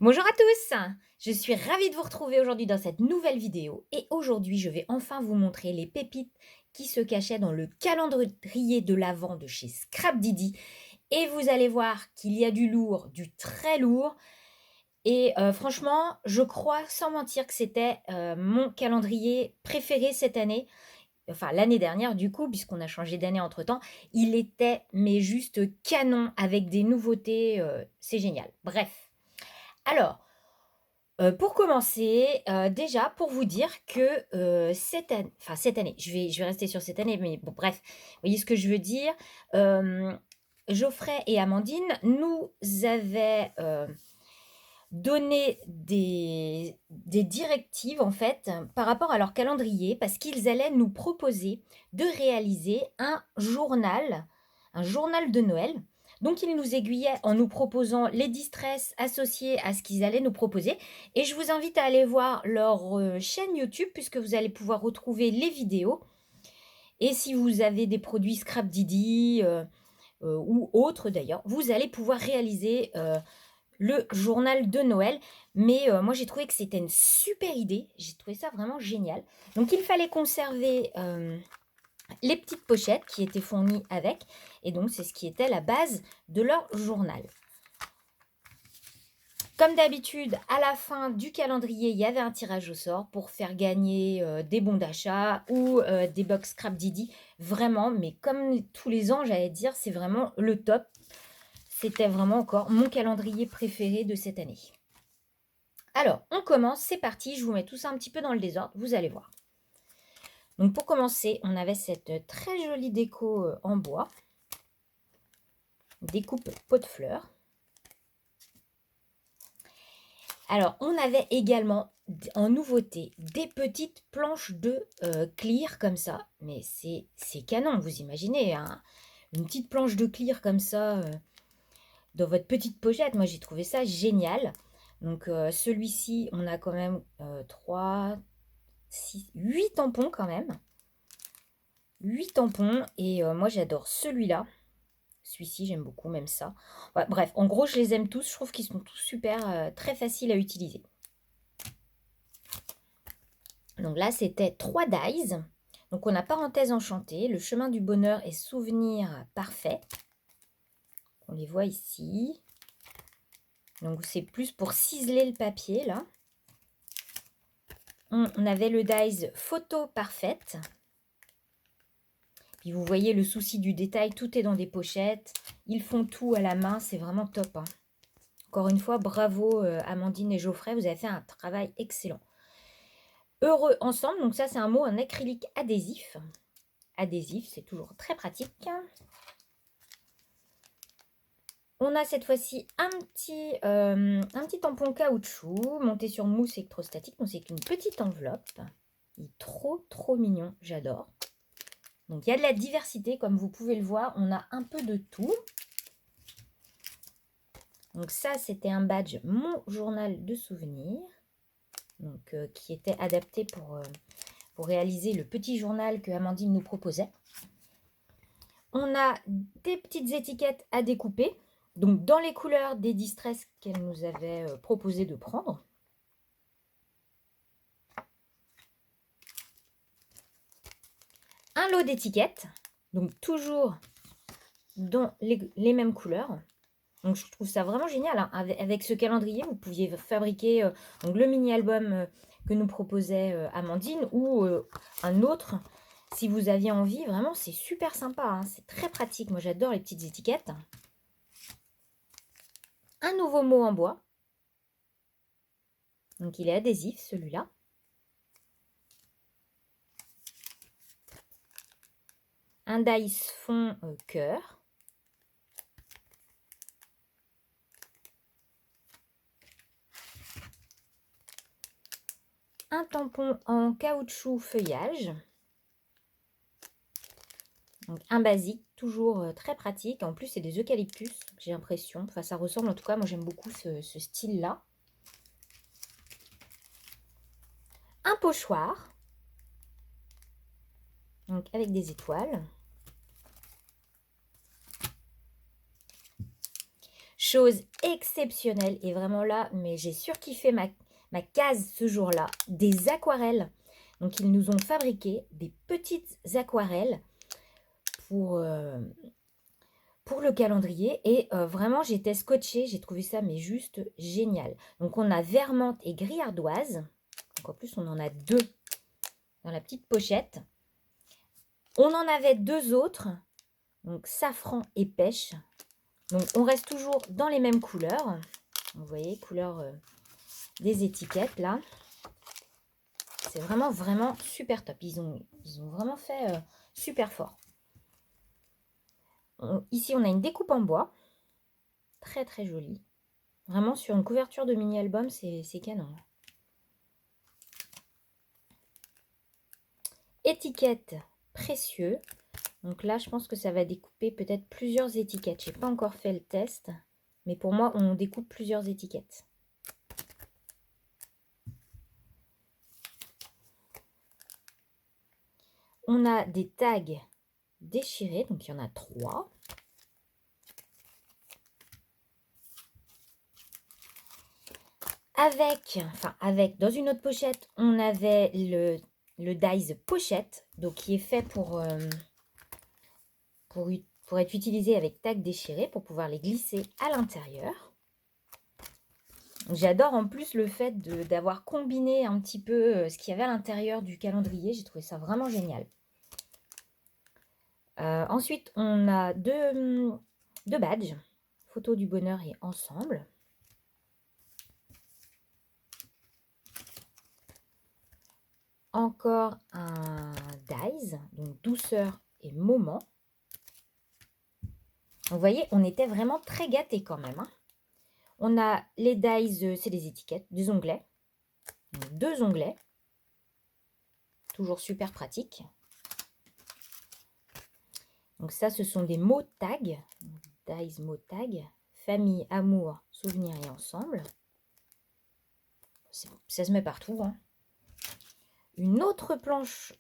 Bonjour à tous, je suis ravie de vous retrouver aujourd'hui dans cette nouvelle vidéo et aujourd'hui je vais enfin vous montrer les pépites qui se cachaient dans le calendrier de l'Avent de chez Scrapdiddy et vous allez voir qu'il y a du lourd, du très lourd et franchement je crois sans mentir que c'était mon calendrier préféré cette année, enfin l'année dernière du coup puisqu'on a changé d'année entre temps. Il était mais juste canon avec des nouveautés, c'est génial. Bref, alors pour commencer, déjà pour vous dire que, cette année, je vais rester sur cette année, mais bon bref, vous voyez ce que je veux dire? Hem, Geoffrey et Amandine nous avaient, donné des directives en fait, par rapport à leur calendrier, parce qu'ils allaient nous proposer de réaliser un journal de Noël. Donc ils nous aiguillaient en nous proposant les distresses associés à ce qu'ils allaient nous proposer et je vous invite à aller voir leur, chaîne YouTube puisque vous allez pouvoir retrouver les vidéos et si vous avez des produits Scrapdiddy, ou autres d'ailleurs, vous allez pouvoir réaliser, le journal de Noël. Mais moi j'ai trouvé que c'était une super idée, j'ai trouvé ça vraiment génial. Donc il fallait conserver, les petites pochettes qui étaient fournies avec et donc c'est ce qui était la base de leur journal. Comme d'habitude, à la fin du calendrier, il y avait un tirage au sort pour faire gagner, des bons d'achat ou, des box Scrapdiddy. Vraiment, mais comme tous les ans, j'allais dire, c'est vraiment le top. C'était vraiment encore mon calendrier préféré de cette année. Alors, on commence, c'est parti, je vous mets tout ça un petit peu dans le désordre, vous allez voir. Donc pour commencer, on avait cette très jolie déco en bois, découpe pot de fleurs. Alors, on avait également en nouveauté des petites planches de clear comme ça, mais c'est canon, vous imaginez, hein, une petite planche de clear comme ça dans votre petite pochette, moi j'ai trouvé ça génial. Donc celui-ci, on a quand même 3, 6, 8 tampons quand même. 8 tampons et moi j'adore celui-là. Celui-ci, j'aime beaucoup, même ça. Ouais, bref, en gros, je les aime tous. Je trouve qu'ils sont tous super, très faciles à utiliser. Donc là, c'était 3 dies. Donc on a parenthèse enchantée, le chemin du bonheur et souvenir parfait. On les voit ici. Donc c'est plus pour ciseler le papier, là. On avait le dies photo parfaite. Puis vous voyez le souci du détail, tout est dans des pochettes. Ils font tout à la main, c'est vraiment top, hein. Encore une fois, bravo Amandine et Geoffrey, vous avez fait un travail excellent. Heureux ensemble, donc ça c'est un mot en acrylique adhésif. Adhésif, c'est toujours très pratique. On a cette fois-ci un petit tampon caoutchouc monté sur mousse électrostatique. Donc c'est une petite enveloppe. Il est trop mignon, j'adore. Donc il y a de la diversité, comme vous pouvez le voir, on a un peu de tout. Donc ça, c'était un badge Mon journal de souvenirs, donc qui était adapté pour réaliser le petit journal que Amandine nous proposait. On a des petites étiquettes à découper, donc dans les couleurs des distresses qu'elle nous avait proposé de prendre. Un lot d'étiquettes, donc toujours dans les mêmes couleurs. Donc je trouve ça vraiment génial, hein. Avec ce calendrier, vous pouviez fabriquer donc le mini-album que nous proposait Amandine ou un autre si vous aviez envie. Vraiment, c'est super sympa, hein. C'est très pratique. Moi, j'adore les petites étiquettes. Un nouveau mot en bois. Donc il est adhésif, celui-là. Un dice fond cœur. Un tampon en caoutchouc feuillage. Donc un basique, toujours très pratique. En plus, c'est des eucalyptus, j'ai l'impression. Enfin, ça ressemble en tout cas. Moi, j'aime beaucoup ce style-là. Un pochoir. Donc avec des étoiles. chose exceptionnelle. Et vraiment là, mais j'ai surkiffé ma case ce jour-là. Des aquarelles. Donc, ils nous ont fabriqué des petites aquarelles pour le calendrier. Et vraiment, j'étais scotchée. J'ai trouvé ça mais juste génial. Donc, on a vert menthe et gris ardoise. Donc, en plus, on en a 2 dans la petite pochette. On en avait 2 autres. Donc, safran et pêche. Donc, on reste toujours dans les mêmes couleurs. Vous voyez, couleur des étiquettes, là. C'est vraiment, vraiment super top. Ils ont vraiment fait super fort. Ici, on a une découpe en bois. Très, très jolie. Vraiment, sur une couverture de mini-album, c'est canon. Étiquette précieux. Donc là, je pense que ça va découper peut-être plusieurs étiquettes. Je n'ai pas encore fait le test. Mais pour moi, on découpe plusieurs étiquettes. On a des tags déchirés. Donc, il y en a 3. Dans une autre pochette, on avait le dies pochette, donc qui est fait pour être utilisé avec tag déchiré pour pouvoir les glisser à l'intérieur. J'adore en plus le fait d'avoir combiné un petit peu ce qu'il y avait à l'intérieur du calendrier. J'ai trouvé ça vraiment génial. Ensuite, on a deux badges, photo du bonheur et ensemble. Encore un dies, donc douceur et moment. Vous voyez, on était vraiment très gâtés quand même. Hein. On a les dies, c'est des étiquettes, des onglets. Donc 2 onglets. Toujours super pratique. Donc ça, ce sont des mots tags. Dies mots tags. Famille, amour, souvenirs et ensemble. Ça se met partout. Hein. Une autre planche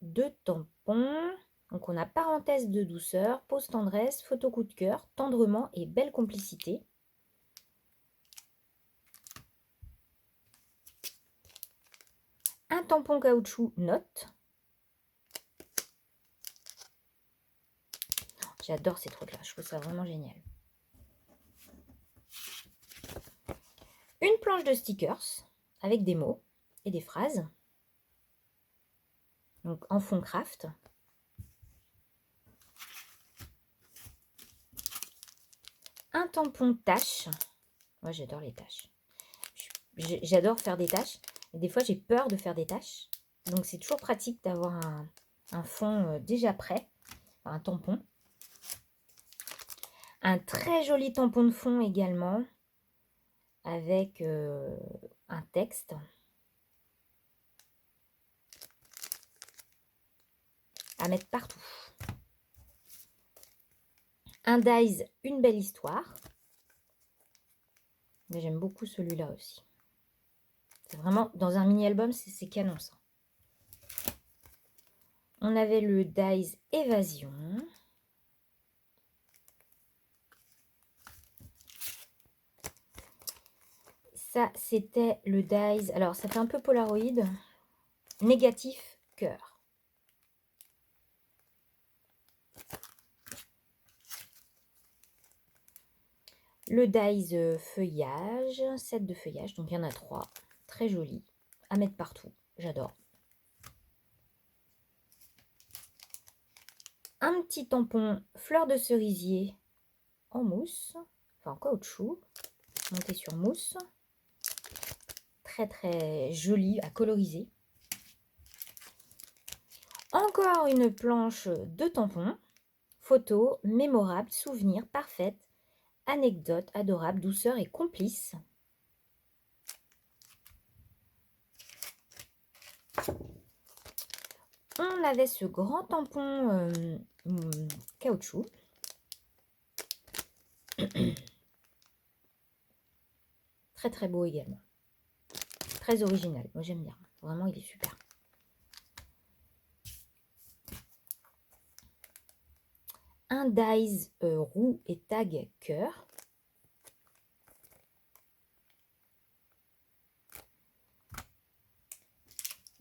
de tampons. Donc on a parenthèse de douceur, pause tendresse, photo coup de cœur, tendrement et belle complicité. Un tampon caoutchouc note. J'adore ces trucs-là, je trouve ça vraiment génial. Une planche de stickers avec des mots et des phrases. Donc en fond craft. Un tampon tache. Moi j'adore les taches. J'adore faire des taches. Et des fois j'ai peur de faire des taches. Donc c'est toujours pratique d'avoir un fond déjà prêt. Un tampon. Un très joli tampon de fond également. Avec un texte. À mettre partout. Un dies, une belle histoire. Mais j'aime beaucoup celui-là aussi. C'est vraiment, dans un mini-album, c'est canon ça. On avait le dies évasion. Ça, c'était le dies. Alors, ça fait un peu Polaroid. Négatif, cœur. Le dies feuillage. 7 de feuillage. Donc, il y en a 3. Très joli. À mettre partout. J'adore. Un petit tampon fleur de cerisier en mousse. Enfin, en caoutchouc. Monté sur mousse. Très, très joli à coloriser. Encore une planche de tampons. Photos, mémorables, souvenirs, parfaites, anecdotes, adorables, douceur et complice. On avait ce grand tampon caoutchouc. Très très beau également. Très original. Moi j'aime bien. Vraiment il est super. Un dies roux et tag cœur.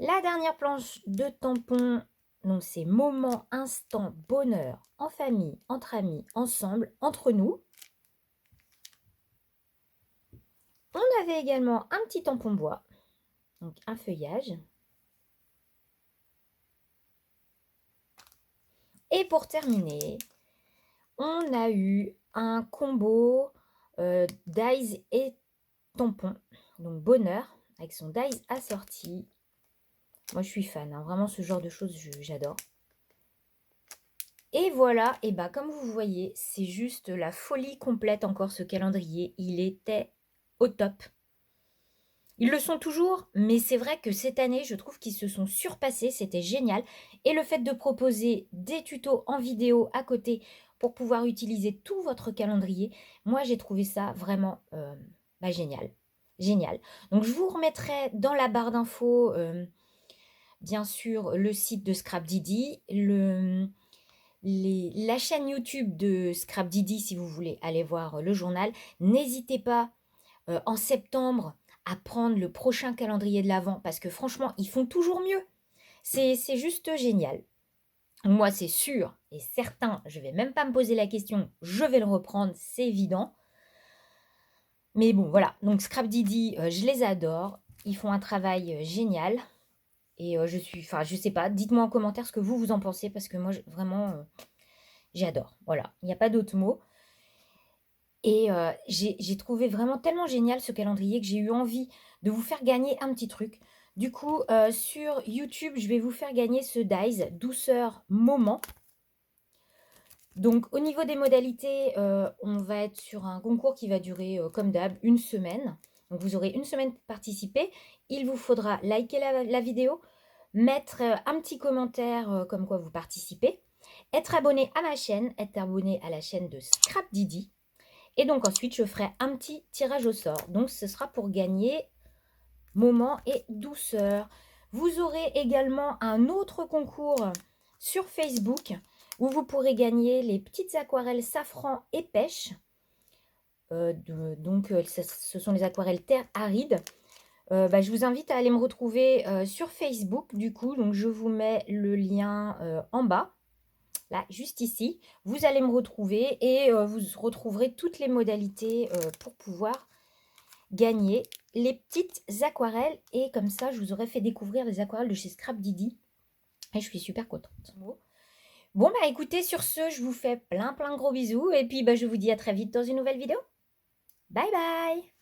La dernière planche de tampon, donc c'est moment, instant, bonheur, en famille, entre amis, ensemble, entre nous. On avait également un petit tampon bois, donc un feuillage. Et pour terminer, on a eu un combo dies et tampon, donc bonheur, avec son dies assorti. Moi, je suis fan, hein. Vraiment, ce genre de choses, j'adore. Et voilà, et bah comme vous voyez, c'est juste la folie complète encore ce calendrier. Il était au top. Ils le sont toujours, mais c'est vrai que cette année, je trouve qu'ils se sont surpassés. C'était génial. Et le fait de proposer des tutos en vidéo à côté pour pouvoir utiliser tout votre calendrier, moi, j'ai trouvé ça vraiment génial. Génial. Donc, je vous remettrai dans la barre d'infos, bien sûr, le site de Scrapdiddy, la chaîne YouTube de Scrapdiddy si vous voulez aller voir le journal. N'hésitez pas en septembre à prendre le prochain calendrier de l'Avent parce que franchement, ils font toujours mieux. C'est juste génial. Moi, c'est sûr et certain, je vais même pas me poser la question, je vais le reprendre, c'est évident. Mais bon, voilà. Donc Scrapdiddy, je les adore. Ils font un travail génial. Et je sais pas, dites-moi en commentaire ce que vous en pensez parce que moi, vraiment, j'adore. Voilà, il n'y a pas d'autre mot. Et j'ai trouvé vraiment tellement génial ce calendrier que j'ai eu envie de vous faire gagner un petit truc. Du coup, sur YouTube, je vais vous faire gagner ce Dies Douceur Moment. Donc, au niveau des modalités, on va être sur un concours qui va durer, comme d'hab, une semaine. Donc, vous aurez une semaine pour participer. Il vous faudra liker la vidéo, mettre un petit commentaire comme quoi vous participez, être abonné à ma chaîne, être abonné à la chaîne de Scrapdiddy. Et donc ensuite, je ferai un petit tirage au sort. Donc ce sera pour gagner moment et douceur. Vous aurez également un autre concours sur Facebook où vous pourrez gagner les petites aquarelles safran et pêche. Ce sont les aquarelles terre aride. Je vous invite à aller me retrouver sur Facebook du coup. Donc je vous mets le lien en bas. Là, juste ici, vous allez me retrouver et vous retrouverez toutes les modalités pour pouvoir gagner les petites aquarelles. Et comme ça, je vous aurais fait découvrir les aquarelles de chez Scrapdiddy. Et je suis super contente. Bon, écoutez, sur ce, je vous fais plein de gros bisous. Et puis, je vous dis à très vite dans une nouvelle vidéo. Bye bye!